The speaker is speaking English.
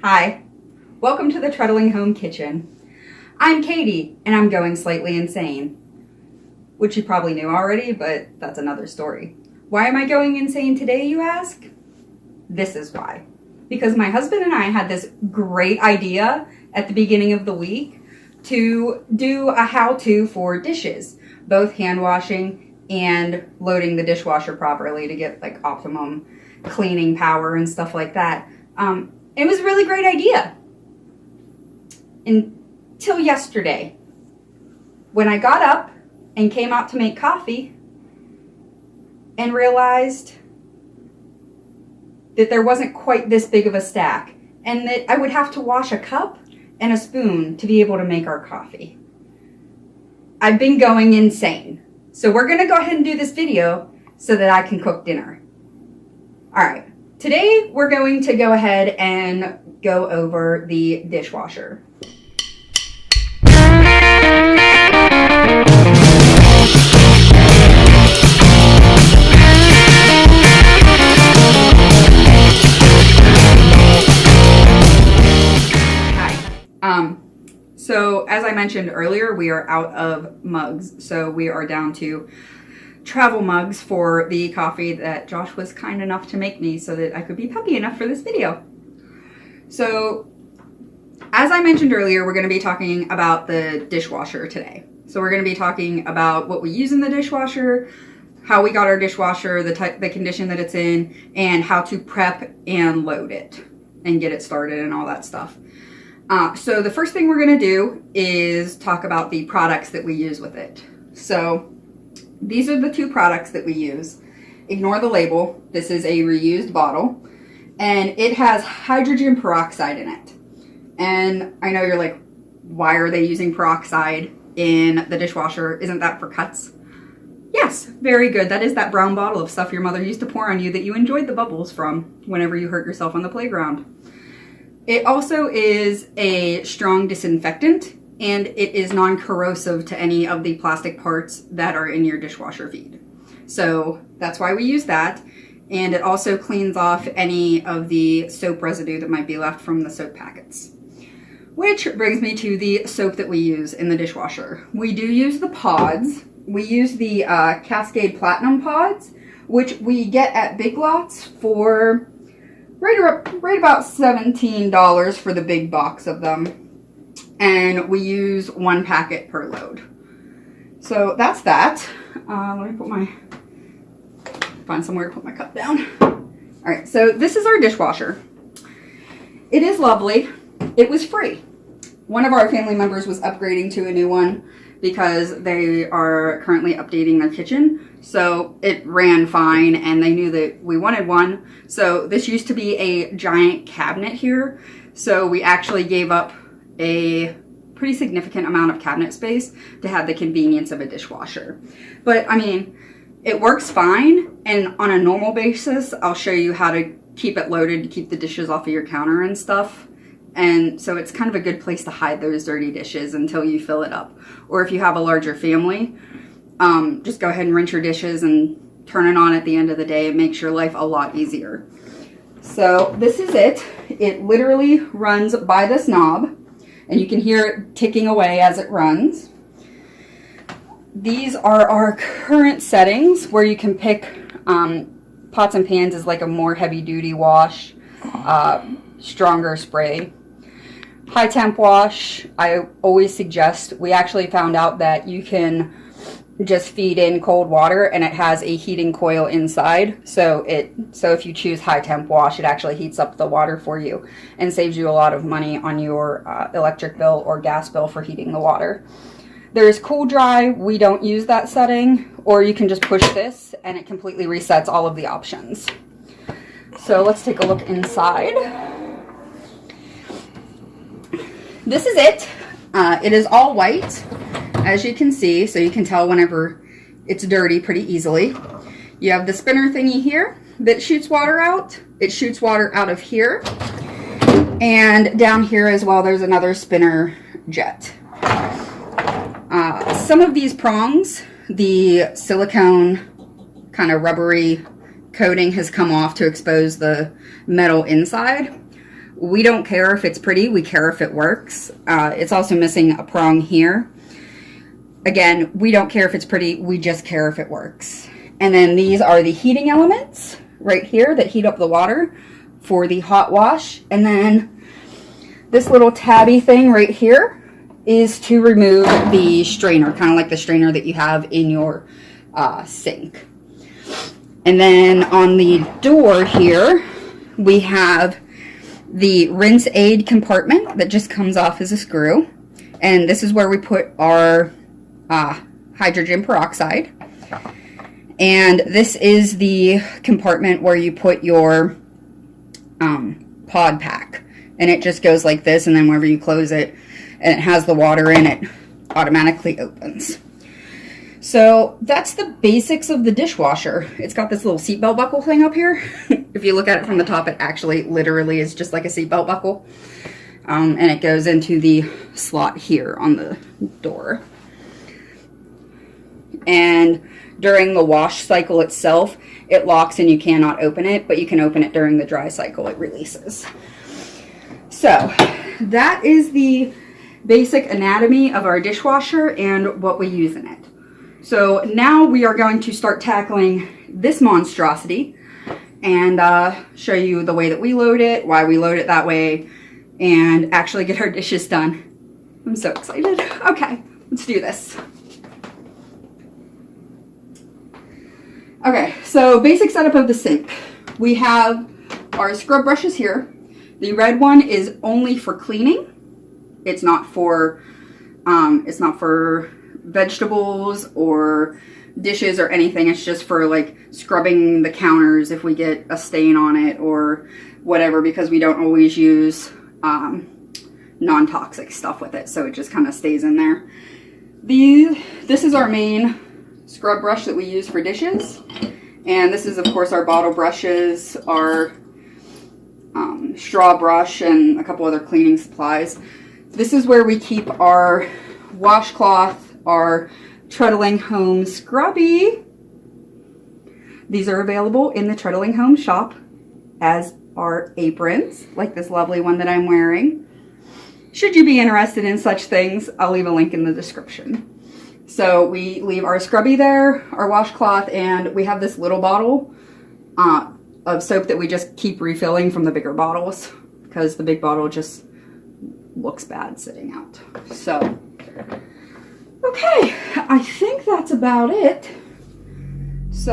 Hi, welcome to the Treadling Home Kitchen. I'm Katie, and I'm going slightly insane. Which you probably knew already, but that's another story. Why am I going insane today, you ask? This is why. Because my husband and I had this great idea at the beginning of the week to do a how-to for dishes, both hand washing and loading the dishwasher properly to get like optimum cleaning power and stuff like that. It was a really great idea. Until yesterday, when I got up and came out to make coffee and realized that there wasn't quite this big of a stack and that I would have to wash a cup and a spoon to be able to make our coffee. I've been going insane. So we're gonna go ahead and do this video so that I can cook dinner. All right, today we're going to go ahead and go over the dishwasher. So as I mentioned earlier, we are out of mugs. So we are down to travel mugs for the coffee that Josh was kind enough to make me so that I could be puppy enough for this video. So as I mentioned earlier, we're going to be talking about the dishwasher today. So we're going to be talking about what we use in the dishwasher, how we got our dishwasher, the condition that it's in, and how to prep and load it and get it started and all that stuff. So the first thing we're going to do is talk about the products that we use with it. So these are the two products that we use. Ignore the label. This is a reused bottle, and it has hydrogen peroxide in it. And I know you're like, why are they using peroxide in the dishwasher? Isn't that for cuts? Yes, very good. That is that brown bottle of stuff your mother used to pour on you that you enjoyed the bubbles from whenever you hurt yourself on the playground. It also is a strong disinfectant, and it is non-corrosive to any of the plastic parts that are in your dishwasher feed. So that's why we use that. And it also cleans off any of the soap residue that might be left from the soap packets. Which brings me to the soap that we use in the dishwasher. We do use the pods. We use the Cascade Platinum pods, which we get at Big Lots for right about $17 for the big box of them. And we use one packet per load. So that's that. Let me find somewhere to put my cup down. All right, so this is our dishwasher. It is lovely. It was free. One of our family members was upgrading to a new one because they are currently updating their kitchen. So it ran fine and they knew that we wanted one. So this used to be a giant cabinet here. So we actually gave up a pretty significant amount of cabinet space to have the convenience of a dishwasher. But I mean, it works fine. And on a normal basis, I'll show you how to keep it loaded to keep the dishes off of your counter and stuff. And so it's kind of a good place to hide those dirty dishes until you fill it up. Or if you have a larger family, just go ahead and rinse your dishes and turn it on at the end of the day. It makes your life a lot easier. So this is it. It literally runs by this knob, and you can hear it ticking away as it runs. These are our current settings where you can pick pots and pans as like a more heavy duty wash, stronger spray. High temp wash, I always suggest. We actually found out that you can just feed in cold water and it has a heating coil inside. So if you choose high temp wash, it actually heats up the water for you and saves you a lot of money on your electric bill or gas bill for heating the water. There's cool dry. We don't use that setting, or you can just push this and it completely resets all of the options. So let's take a look inside. This is it. It is all white, as you can see, so you can tell whenever it's dirty pretty easily. You have the spinner thingy here that shoots water out. It shoots water out of here. And down here as well, there's another spinner jet. Some of these prongs, the silicone kind of rubbery coating has come off to expose the metal inside. We don't care if it's pretty, we care if it works. It's also missing a prong here. Again, we don't care if it's pretty, we just care if it works. And then these are the heating elements right here that heat up the water for the hot wash. And then this little tabby thing right here is to remove the strainer, kind of like the strainer that you have in your sink. And then on the door here, we have the rinse aid compartment that just comes off as a screw. And this is where we put our hydrogen peroxide. And this is the compartment where you put your pod pack. And it just goes like this, and then whenever you close it and it has the water in it, automatically opens. So that's the basics of the dishwasher. It's got this little seatbelt buckle thing up here. If you look at it from the top, it actually literally is just like a seatbelt buckle. And it goes into the slot here on the door. And during the wash cycle itself, it locks and you cannot open it, but you can open it during the dry cycle, it releases. So that is the basic anatomy of our dishwasher and what we use in it. So now we are going to start tackling this monstrosity and show you the way that we load it, why we load it that way, and actually get our dishes done. I'm so excited. Okay, let's do this. Okay, so basic setup of the sink. We have our scrub brushes here. The red one is only for cleaning. It's not for vegetables or dishes or anything. It's just for like scrubbing the counters if we get a stain on it or whatever, because we don't always use non-toxic stuff with it, so it just kind of stays in there. This is our main scrub brush that we use for dishes, and this is of course our bottle brushes, our straw brush, and a couple other cleaning supplies. This is where we keep our washcloth, our Treadling Home Scrubby. These are available in the Treadling Home shop, as are aprons, like this lovely one that I'm wearing. Should you be interested in such things, I'll leave a link in the description. So we leave our scrubby there, our washcloth, and we have this little bottle of soap that we just keep refilling from the bigger bottles, because the big bottle just looks bad sitting out. So, okay, I think that's about it. So